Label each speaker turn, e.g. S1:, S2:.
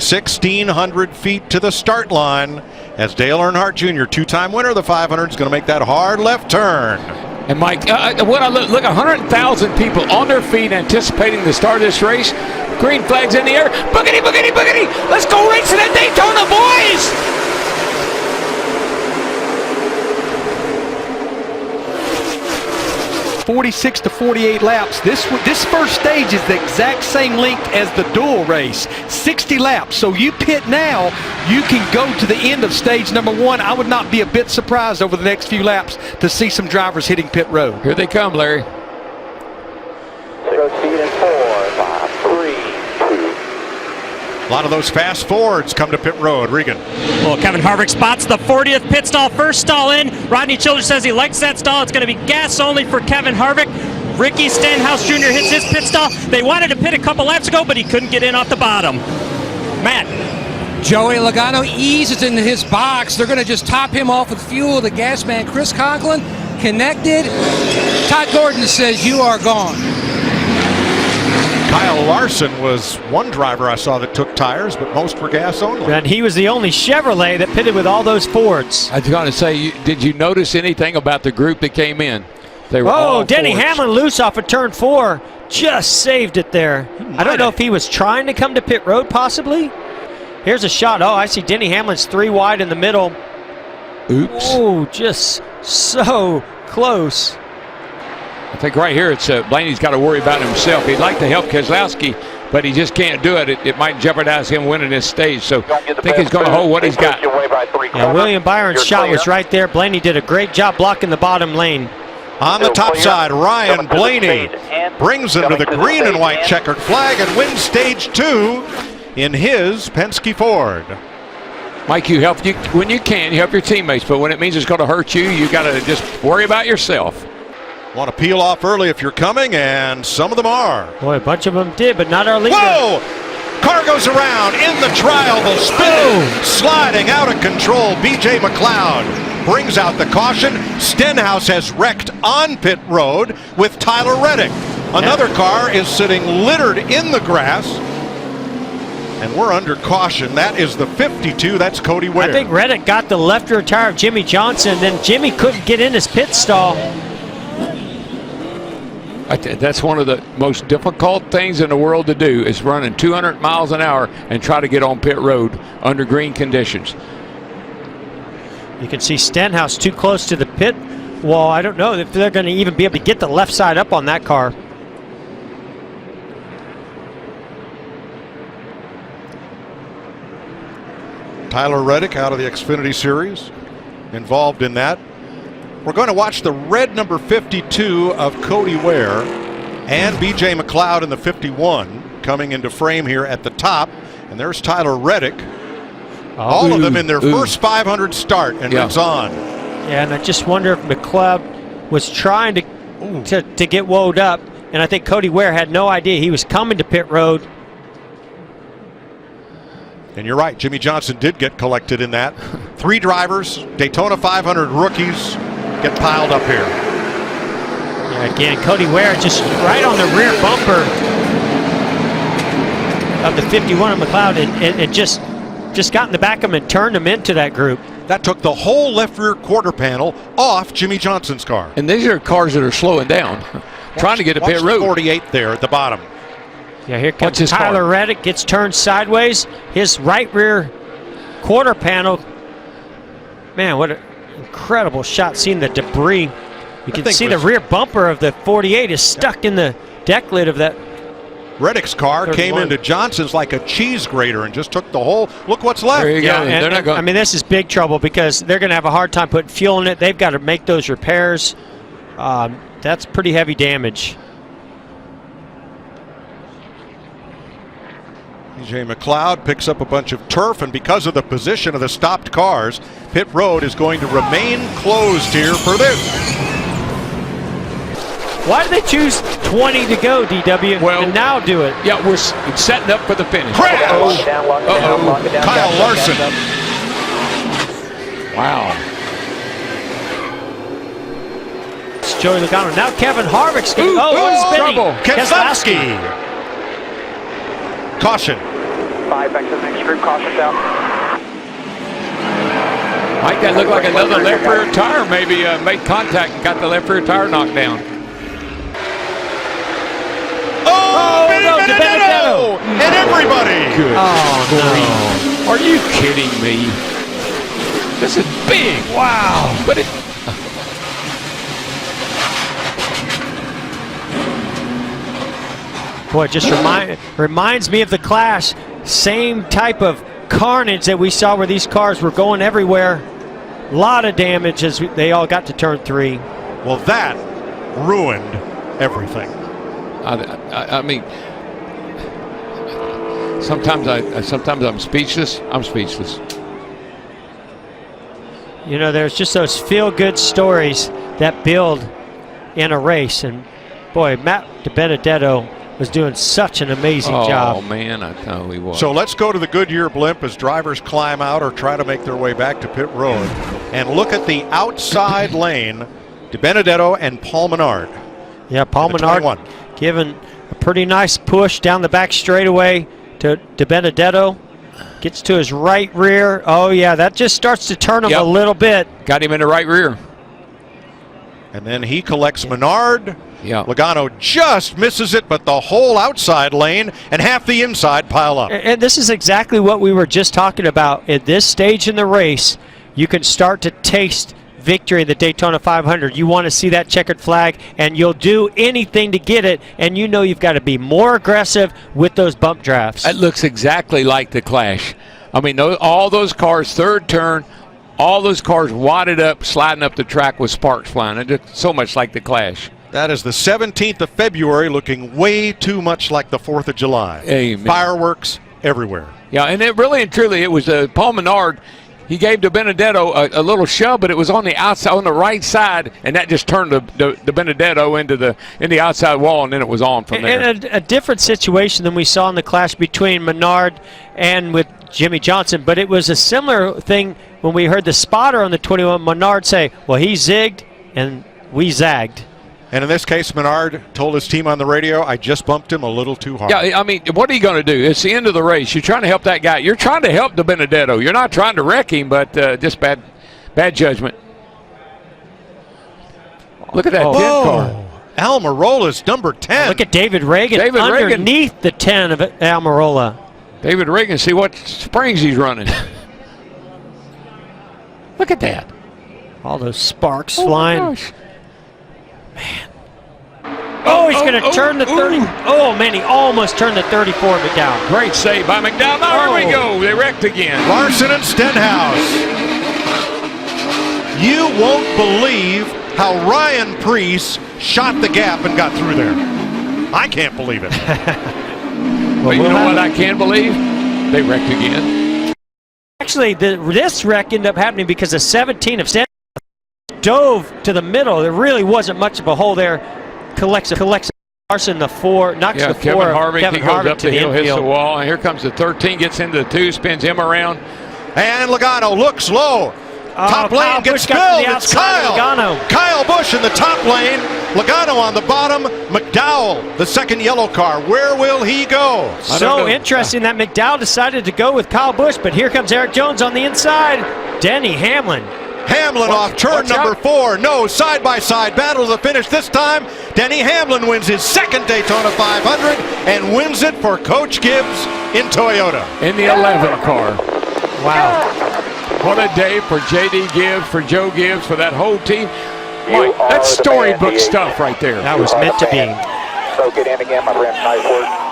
S1: 1,600 feet to the start line as Dale Earnhardt Jr., two-time winner of the 500, is going to make that hard left turn.
S2: And Mike, when I look 100,000 people on their feet anticipating the start of this race. Green flags in the air. Boogity, boogity, boogity. Let's go racing at Daytona, boys.
S3: 46 to 48 laps. This first stage is the exact same length as the dual race, 60 laps. So you pit now, you can go to the end of stage number 1. I would not be a bit surprised over the next few laps to see some drivers hitting pit road.
S2: Here they come, Larry.
S4: Zero speed in 4, 5, 3, 2.
S1: A lot of those fast Fords come to pit road. Regan.
S5: Well, Kevin Harvick spots the 40th pit stall, first stall in. Rodney Childers says he likes that stall. It's going to be gas only for Kevin Harvick. Ricky Stenhouse Jr. hits his pit stall. They wanted to pit a couple laps ago, but he couldn't get in off the bottom. Matt.
S6: Joey Logano eases into his box. They're going to just top him off with fuel. The gas man, Chris Conklin, connected. Todd Gordon says, "You are gone."
S1: Kyle Larson was one driver I saw that took tires, but most were gas only.
S7: And he was the only Chevrolet that pitted with all those Fords.
S2: I was going to say, did you notice anything about the group that came in? They were all
S7: Denny
S2: Fords.
S7: Hamlin loose off of turn 4. Just saved it there. I don't know if he was trying to come to pit road, possibly. Here's a shot. Oh, I see Denny Hamlin's 3 wide in the middle.
S2: Oops.
S7: Oh, just so close.
S2: I think right here it's Blaney's got to worry about himself. He'd like to help Keselowski, but he just can't do it. It might jeopardize him winning this stage. So I think he's going to hold what he's got.
S7: Yeah, William Byron's shot was right there. Blaney did a great job blocking the bottom lane.
S1: On the top side, Ryan Blaney brings him to the green and white checkered flag and wins stage 2 in his Penske Ford.
S2: Mike, you help when you can. You help your teammates, but when it means it's going to hurt you, you got to just worry about yourself.
S1: Want to peel off early if you're coming, and some of them are.
S7: Boy, a bunch of them did, but not our leader.
S1: Whoa! Car goes around in the trial, the spin, sliding out of control. BJ McLeod brings out the caution. Stenhouse has wrecked on pit road with Tyler Reddick. Another car is sitting littered in the grass, and we're under caution. That is the 52. That's Cody Ware.
S7: I think Reddick got the left rear tire of Jimmy Johnson, then Jimmy couldn't get in his pit stall.
S2: That's one of the most difficult things in the world to do is running 200 miles an hour and try to get on pit road under green conditions.
S7: You can see Stenhouse too close to the pit wall. I don't know if they're going to even be able to get the left side up on that car.
S1: Tyler Reddick out of the Xfinity Series, involved in that. We're going to watch the red number 52 of Cody Ware and BJ McLeod in the 51 coming into frame here at the top. And there's Tyler Reddick. All of them in their first 500 start, and it's on.
S7: Yeah, and I just wonder if McLeod was trying to get woed up, and I think Cody Ware had no idea he was coming to pit road.
S1: And you're right, Jimmy Johnson did get collected in that. 3 drivers, Daytona 500 rookies, get piled up here.
S7: Yeah, again, Cody Ware just right on the rear bumper of the 51 of McLeod, and just got in the back of him and turned him into that group.
S1: That took the whole left rear quarter panel off Jimmy Johnson's car.
S2: And these are cars that are slowing down, trying to get a pit road.
S1: 48 there at the bottom.
S7: Yeah, here comes Tyler Reddick, gets turned sideways. His right rear quarter panel. Man, what an incredible shot, seeing the debris. You can see the rear bumper of the 48 is stuck in the deck lid of that.
S1: Reddick's car came into Johnson's like a cheese grater and just took the whole. Look what's left.
S2: There you go.
S7: They're not going. I mean, this is big trouble because they're going to have a hard time putting fuel in it. They've got to make those repairs. That's pretty heavy damage.
S1: BJ McLeod picks up a bunch of turf, and because of the position of the stopped cars, pit road is going to remain closed here for this.
S7: Why did they choose 20 to go, DW, and now do it?
S2: Yeah, we're setting up for the finish.
S1: Crash! Kyle Larson.
S2: Wow.
S7: It's Joey Logano. Now Kevin Harvick's going to spinning.
S1: Keselowski. Caution.
S4: 5 back to the next group. Caution's out.
S2: Might that look like another left rear tire? Maybe made contact and got the left rear tire knocked down.
S1: Oh, Benedetto! And everybody!
S2: Good. Oh, no. Are you kidding me? This is big. Wow. But it.
S7: Boy, it just reminds me of the Clash. Same type of carnage that we saw where these cars were going everywhere. A lot of damage as they all got to turn 3.
S1: Well, that ruined everything.
S2: I mean, sometimes I'm speechless. I'm speechless.
S7: You know, there's just those feel-good stories that build in a race, and boy, Matt DiBenedetto was doing such an amazing job.
S2: Oh man, I know he was.
S1: So let's go to the Goodyear blimp as drivers climb out or try to make their way back to pit road, and look at the outside lane. DiBenedetto and Paul Menard.
S7: Yeah, Paul Menard giving a pretty nice push down the back straightaway to DiBenedetto. Gets to his right rear. Oh yeah, that just starts to turn him a little bit.
S2: Got him in the right rear.
S1: And then he collects Menard.
S2: Yeah.
S1: Logano just misses it, but the whole outside lane and half the inside pile up.
S7: And this is exactly what we were just talking about. At this stage in the race, you can start to taste victory in the Daytona 500. You want to see that checkered flag, and you'll do anything to get it, and you know you've got to be more aggressive with those bump drafts.
S2: It looks exactly like the Clash. I mean, all those cars, third turn, all those cars wadded up, sliding up the track with sparks flying. It looks so much like the Clash.
S1: That is the 17th of February, looking way too much like the 4th of July.
S2: Amen.
S1: Fireworks everywhere.
S2: Yeah, and it really and truly, it was Paul Menard. He gave DiBenedetto a little shove, but it was on the outside, on the right side, and that just turned DiBenedetto into the outside wall, and then it was on from there.
S7: And a different situation than we saw in the Clash between Menard and with Jimmy Johnson, but it was a similar thing when we heard the spotter on the 21, Menard say, well, he zigged and we zagged.
S1: And in this case, Menard told his team on the radio, I just bumped him a little too hard.
S2: Yeah, I mean, what are you going to do? It's the end of the race. You're trying to help that guy. You're trying to help DiBenedetto. You're not trying to wreck him, but just bad judgment. Look at that pit car.
S1: Almirola's number 10.
S7: Look at David Reagan underneath the 10 of Almirola.
S2: David Reagan, see what springs he's running. Look at that.
S7: All those sparks flying.
S2: My gosh.
S7: Man. Oh, he's going to turn the 30. Oh, man, he almost turned the 34 McDowell.
S2: Great save by McDowell. Now here we go. They wrecked again.
S1: Larson and Stenhouse. You won't believe how Ryan Preece shot the gap and got through there. I can't believe it.
S2: But you know what I can believe? They wrecked again.
S7: Actually, this wreck ended up happening because the 17 of Stenhouse dove to the middle. There really wasn't much of a hole there. Collects Larson the 4, knocks the 4.
S2: Kevin Harvick, he goes up
S7: to
S2: the hill, hits
S7: infield.
S2: the wall, and here comes the 13, gets into the 2, spins him around.
S1: And Logano looks low. Top lane gets spilled. It's Kyle. Kyle Busch in the top lane. Logano on the bottom. McDowell, the second yellow car. Where will he go?
S7: So interesting that McDowell decided to go with Kyle Busch, but here comes Eric Jones on the inside. Denny Hamlin.
S1: Hamlin off turn number 4. No, side-by-side battle to the finish. This time, Denny Hamlin wins his second Daytona 500 and wins it for Coach Gibbs in Toyota.
S2: In the 11 car.
S7: Wow.
S2: What a day for J.D. Gibbs, for Joe Gibbs, for that whole team. Mike, that's storybook stuff right there.
S7: That was meant to be.
S4: So get in again, my friend. Nice work.